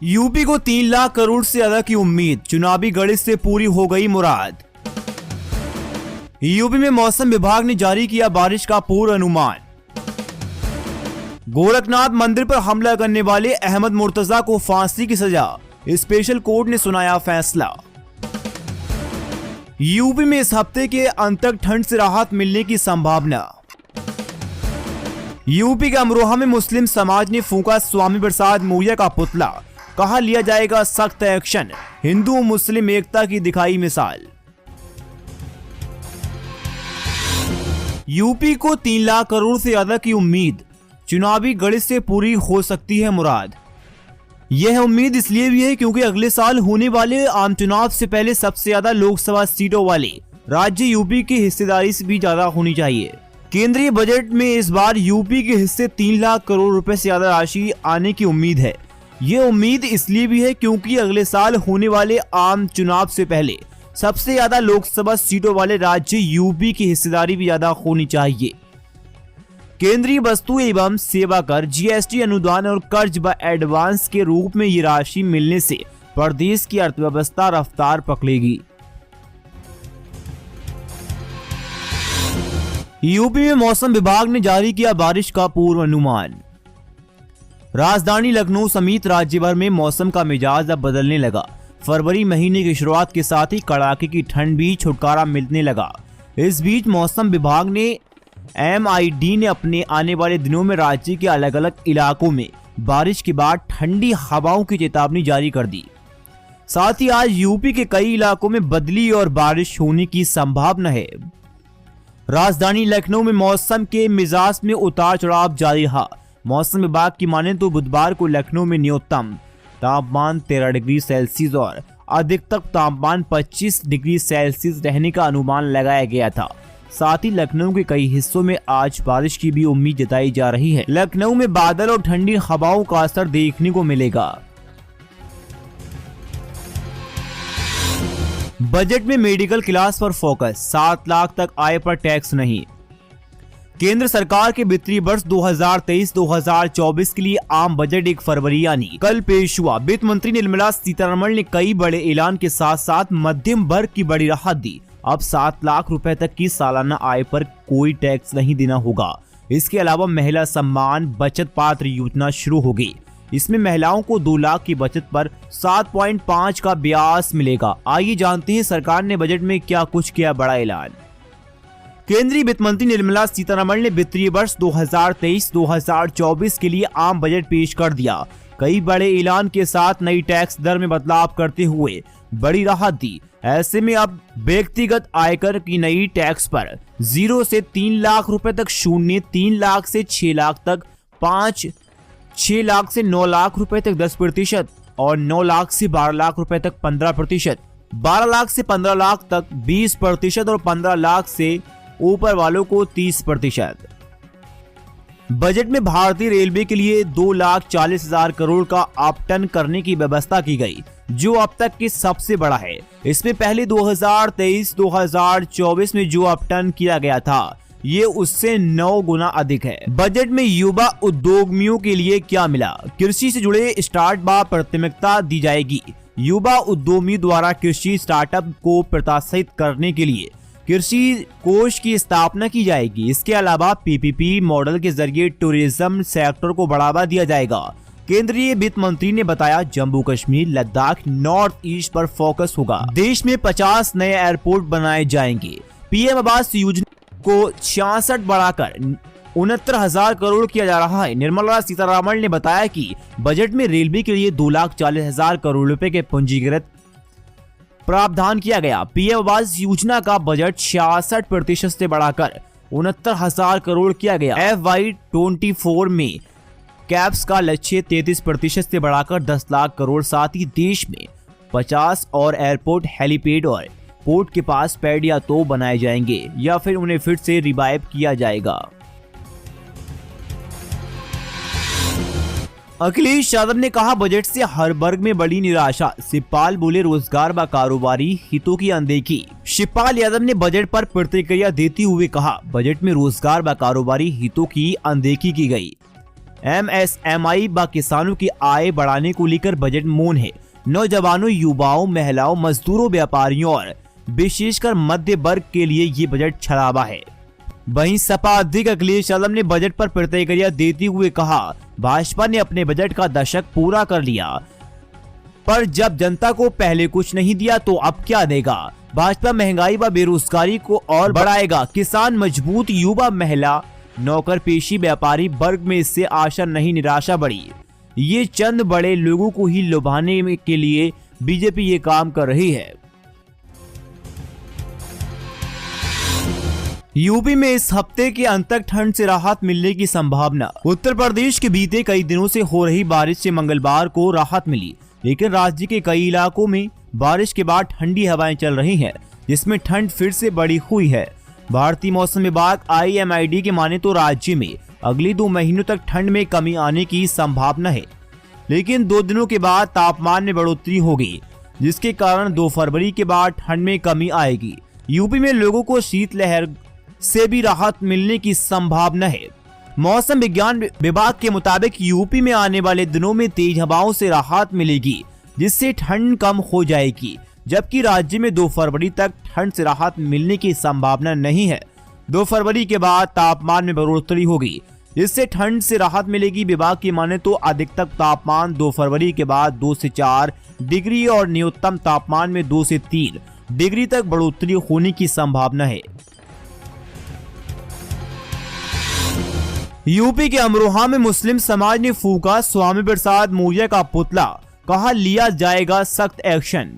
UP को 3 लाख करोड़ से ज्यादा की उम्मीद, चुनावी गणित से पूरी हो गई मुराद। यूपी में मौसम विभाग ने जारी किया बारिश का पूर्व अनुमान। गोरखनाथ मंदिर पर हमला करने वाले अहमद मुर्तजा को फांसी की सजा, स्पेशल कोर्ट ने सुनाया फैसला। यूपी में इस हफ्ते के अंत तक ठंड से राहत मिलने की संभावना। यूपी के अमरोहा में मुस्लिम समाज ने फूंका स्वामी प्रसाद मौर्य का पुतला, कहा लिया जाएगा सख्त एक्शन, हिंदू मुस्लिम एकता की दिखाई मिसाल। यूपी को 3 लाख करोड़ से ज्यादा की उम्मीद, चुनावी गणित से पूरी हो सकती है मुराद। यह उम्मीद इसलिए भी है क्योंकि अगले साल होने वाले आम चुनाव से पहले सबसे ज्यादा लोकसभा सीटों वाले राज्य यूपी की हिस्सेदारी से भी ज्यादा होनी चाहिए। केंद्रीय बजट में इस बार यूपी के हिस्से 3 लाख करोड़ रुपए से ज्यादा राशि आने की उम्मीद है। ये उम्मीद इसलिए भी है क्योंकि अगले साल होने वाले आम चुनाव से पहले सबसे ज्यादा लोकसभा सीटों वाले राज्य यूपी की हिस्सेदारी भी ज्यादा होनी चाहिए। केंद्रीय वस्तु एवं सेवा कर, जीएसटी अनुदान और कर्ज व एडवांस के रूप में ये राशि मिलने से प्रदेश की अर्थव्यवस्था रफ्तार पकड़ेगी। यूपी में मौसम विभाग ने जारी किया बारिश का पूर्व अनुमान। राजधानी लखनऊ समेत राज्य भर में मौसम का मिजाज अब बदलने लगा। फरवरी महीने की शुरुआत के साथ ही कड़ाके की ठंड भी छुटकारा मिलने लगा। इस बीच मौसम विभाग ने MID ने अपने आने वाले दिनों में राज्य के अलग अलग इलाकों में बारिश के बाद ठंडी हवाओं की चेतावनी जारी कर दी। साथ ही आज यूपी के कई इलाकों में बदली और बारिश होने की संभावना है। राजधानी लखनऊ में मौसम के मिजाज में उतार चढ़ाव जारी रहा। मौसम विभाग की माने तो बुधवार को लखनऊ में न्यूनतम तापमान 13 डिग्री सेल्सियस और अधिकतम तापमान 25 डिग्री सेल्सियस रहने का अनुमान लगाया गया था। साथ ही लखनऊ के कई हिस्सों में आज बारिश की भी उम्मीद जताई जा रही है। लखनऊ में बादल और ठंडी हवाओं का असर देखने को मिलेगा। बजट में मेडिकल क्लास पर फोकस, 7 लाख तक आय पर टैक्स नहीं। केंद्र सरकार के वित्तीय वर्ष 2023-2024 के लिए आम बजट 1 फरवरी यानी कल पेश हुआ। वित्त मंत्री निर्मला सीतारमण ने कई बड़े ऐलान के साथ साथ मध्यम वर्ग की बड़ी राहत दी। अब 7 लाख रुपए तक की सालाना आय पर कोई टैक्स नहीं देना होगा। इसके अलावा महिला सम्मान बचत पात्र योजना शुरू होगी। इसमें महिलाओं को 2 लाख की बचत पर 7.5 का ब्याज मिलेगा। आइए जानते हैं सरकार ने बजट में क्या कुछ किया बड़ा ऐलान। केंद्रीय वित्त मंत्री निर्मला सीतारमण ने वित्तीय वर्ष 2023-2024 के लिए आम बजट पेश कर दिया। कई बड़े ऐलान के साथ नई टैक्स दर में बदलाव करते हुए बड़ी राहत दी। ऐसे में अब व्यक्तिगत आयकर की नई टैक्स पर 0 से 3 लाख रुपए तक 0, 3 लाख से 6 लाख तक 5, 6 लाख से 9 लाख रुपए तक 10% और 9 लाख से 12 लाख रुपए तक 15%, 12 लाख से 15 लाख तक 20% और 15 लाख से ऊपर वालों को 30%। बजट में भारतीय रेलवे के लिए 2,40,000 करोड़ का आवंटन करने की व्यवस्था की गई, जो अब तक की सबसे बड़ा है। इसमें पहले 2023-2024 में जो आवंटन किया गया था ये उससे 9 गुना अधिक है। बजट में युवा उद्योगियों के लिए क्या मिला? कृषि से जुड़े स्टार्टअप को प्राथमिकता दी जाएगी। युवा उद्यमियों द्वारा कृषि स्टार्टअप को प्रोत्साहित करने के लिए कृषि कोष की स्थापना की जाएगी। इसके अलावा PPP मॉडल के जरिए टूरिज्म सेक्टर को बढ़ावा दिया जाएगा। केंद्रीय वित्त मंत्री ने बताया जम्मू कश्मीर, लद्दाख, नॉर्थ ईस्ट पर फोकस होगा। देश में 50 नए एयरपोर्ट बनाए जाएंगे। PM आवास योजना को 66 बढ़ाकर 69,000 करोड़ किया जा रहा है। निर्मला सीतारमण ने बताया कि बजट में रेलवे के लिए 2,40,000 करोड़ रुपए के पूंजीगत प्रावधान किया गया। PM आवास योजना का बजट 66% से बढ़ाकर 69,000 करोड़ किया गया। FY24 में कैप्स का लक्ष्य 33% से बढ़ाकर 10 लाख करोड़। साथ ही देश में 50 और एयरपोर्ट, हेलीपैड और पोर्ट के पास पैड या तो बनाए जाएंगे या फिर उन्हें फिर से रिवाइव किया जाएगा। अखिलेश यादव ने कहा बजट से हर वर्ग में बड़ी निराशा। शिवपाल बोले रोजगार व कारोबारी हितों की अनदेखी। शिवपाल यादव ने बजट पर प्रतिक्रिया देते हुए कहा बजट में रोजगार व कारोबारी हितों की अनदेखी की गई। MSMI व किसानों की आय बढ़ाने को लेकर बजट मौन है। नौजवानों, युवाओं, महिलाओं, मजदूरों, व्यापारियों और विशेषकर मध्य वर्ग के लिए ये बजट छलावा है। वहीं सपा अध्यक्ष अखिलेश यादव ने बजट पर प्रतिक्रिया देते हुए कहा, भाजपा ने अपने बजट का दशक पूरा कर लिया, पर जब जनता को पहले कुछ नहीं दिया तो अब क्या देगा। भाजपा महंगाई व बेरोजगारी को और बढ़ाएगा। किसान मजबूत, युवा, महिला, नौकर पेशी, व्यापारी वर्ग में इससे आशा नहीं निराशा बढ़ी। ये चंद बड़े लोगों को ही लुभाने के लिए बीजेपी ये काम कर रही है। यूपी में इस हफ्ते के अंत तक ठंड से राहत मिलने की संभावना। उत्तर प्रदेश के बीते कई दिनों से हो रही बारिश से मंगलवार को राहत मिली, लेकिन राज्य के कई इलाकों में बारिश के बाद ठंडी हवाएं चल रही हैं, जिसमें ठंड फिर से बढ़ी हुई है। भारतीय मौसम विभाग IMD के माने तो राज्य में अगले 2 महीनों तक ठंड में कमी आने की संभावना है, लेकिन 2 दिनों के बाद तापमान में बढ़ोतरी होगी, जिसके कारण 2 फरवरी के बाद ठंड में कमी आएगी। यूपी में लोगों को शीतलहर से भी राहत मिलने की संभावना है। मौसम विज्ञान विभाग के मुताबिक यूपी में आने वाले दिनों में तेज हवाओं से राहत मिलेगी, जिससे ठंड कम हो जाएगी, जबकि राज्य में 2 फरवरी तक ठंड से राहत मिलने की संभावना नहीं है। 2 फरवरी के बाद तापमान में बढ़ोतरी होगी, जिससे ठंड से राहत मिलेगी। विभाग की माने तो अधिकतम तापमान 2 फरवरी के बाद 2 से 4 डिग्री और न्यूनतम तापमान में 2 से 3 डिग्री तक बढ़ोतरी होने की संभावना है। यूपी के अमरोहा में मुस्लिम समाज ने फूंका स्वामी प्रसाद मौर्य का पुतला, कहा लिया जाएगा सख्त एक्शन।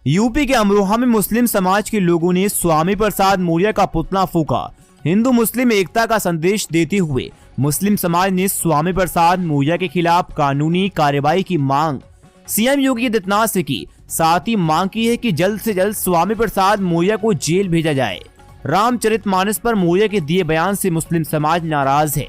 यूपी के अमरोहा में मुस्लिम समाज के लोगों ने स्वामी प्रसाद मौर्य का पुतला फूंका। हिंदू मुस्लिम एकता का संदेश देते हुए मुस्लिम समाज ने स्वामी प्रसाद मौर्य के खिलाफ कानूनी कार्रवाई की मांग सीएम योगी आदित्यनाथ से की। साथ ही मांग की है कि जल्द से जल्द स्वामी प्रसाद मौर्य को जेल भेजा जाए। रामचरितमानस पर मौर्य के दिए बयान से मुस्लिम समाज नाराज है।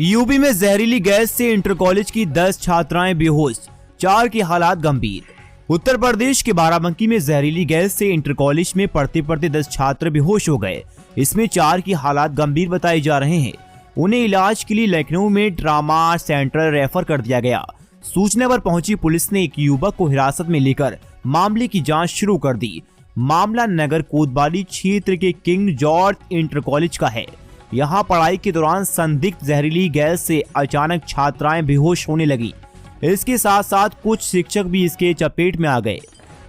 यूपी में जहरीली गैस से इंटर कॉलेज की 10 छात्राएं बेहोश, 4 की हालात गंभीर। उत्तर प्रदेश के बाराबंकी में जहरीली गैस से इंटर कॉलेज में पढ़ते पढ़ते 10 छात्र बेहोश हो गए। इसमें 4 की हालात गंभीर बताए जा रहे हैं। उन्हें इलाज के लिए लखनऊ में ट्रामा सेंटर रेफर कर दिया गया। सूचना पर पहुंची पुलिस ने एक युवक को हिरासत में लेकर मामले की जांच शुरू कर दी। मामला नगर कोतवाली क्षेत्र के किंग जॉर्ज इंटर कॉलेज का है। यहां पढ़ाई के दौरान संदिग्ध जहरीली गैस से अचानक छात्राएं बेहोश होने लगी। इसके साथ साथ कुछ शिक्षक भी इसके चपेट में आ गए।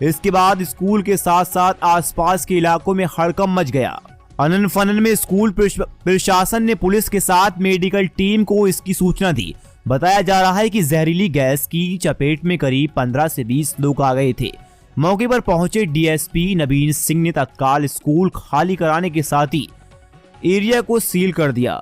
इसके बाद स्कूल के साथ साथ आसपास के इलाकों में हड़कंप मच गया। अनन फनन में स्कूल प्रशासन ने पुलिस के साथ मेडिकल टीम को इसकी सूचना दी। बताया जा रहा है कि जहरीली गैस की चपेट में करीब 15 से 20 लोग आ गए थे। मौके पर पहुंचे डीएसपी नवीन सिंह ने तत्काल स्कूल खाली कराने के साथ ही एरिया को सील कर दिया।